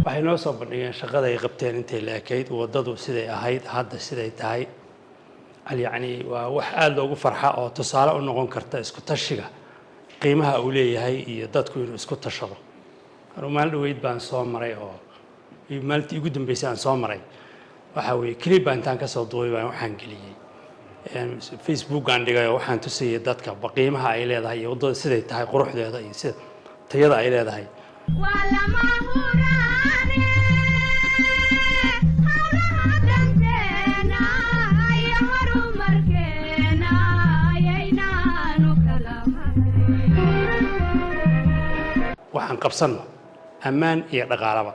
waxay noo soo bandhigeen shaqada ay qabteen intay la ekayd wadadu siday ahayd hadda siday tahay yani waa wax aad loogu farxa oo tusaale u noqon karta isku tashiga qiimaha uu leeyahay iyo dadku inuu isku tashado maalin dhaweyd baan soo maray oo maalintii ugu dambeysay aan soo maray waxa weeye clip baan intaan ka soo duubay baan waxaan geliyey Facebook aan dhigay oo waxaan tusayay dadka qiimaha ay leedahay iyo wadada siday tahay quruxdeeda iyo sida tayada ay leedahay waxaan qabsano ammaan iyo dhaqaalaba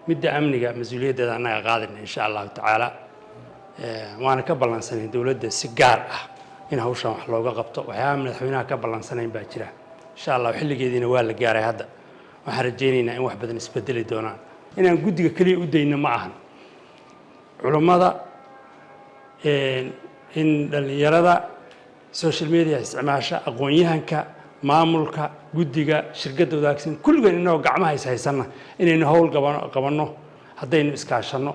midda amniga mas'uuliyaddeeda anaga qaadina insha Allah taala waana ka balansanay dawladda si gaar ah in hawshan wax looga qabto waxaa madaxweynaha ka balansanayn baa jira insha Allah xilligeedina waa la gaaray hadda waxaan rajaynaynaa in wax badan isbedeli doonaan inaan guddiga kaliya u dayno ma ahan culimada in dhalinyarada social media isticmaasha aqoon-yahanka maamulka guddiga shirkadda wadaagsan kulligood inagoo gacmaha is haysana inaynu hawl qabanno haddaynu iskaashano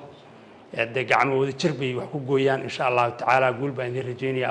gacmo wada jir bay wax ku gooyaan insha Allah taala guul baan idin rajaynaya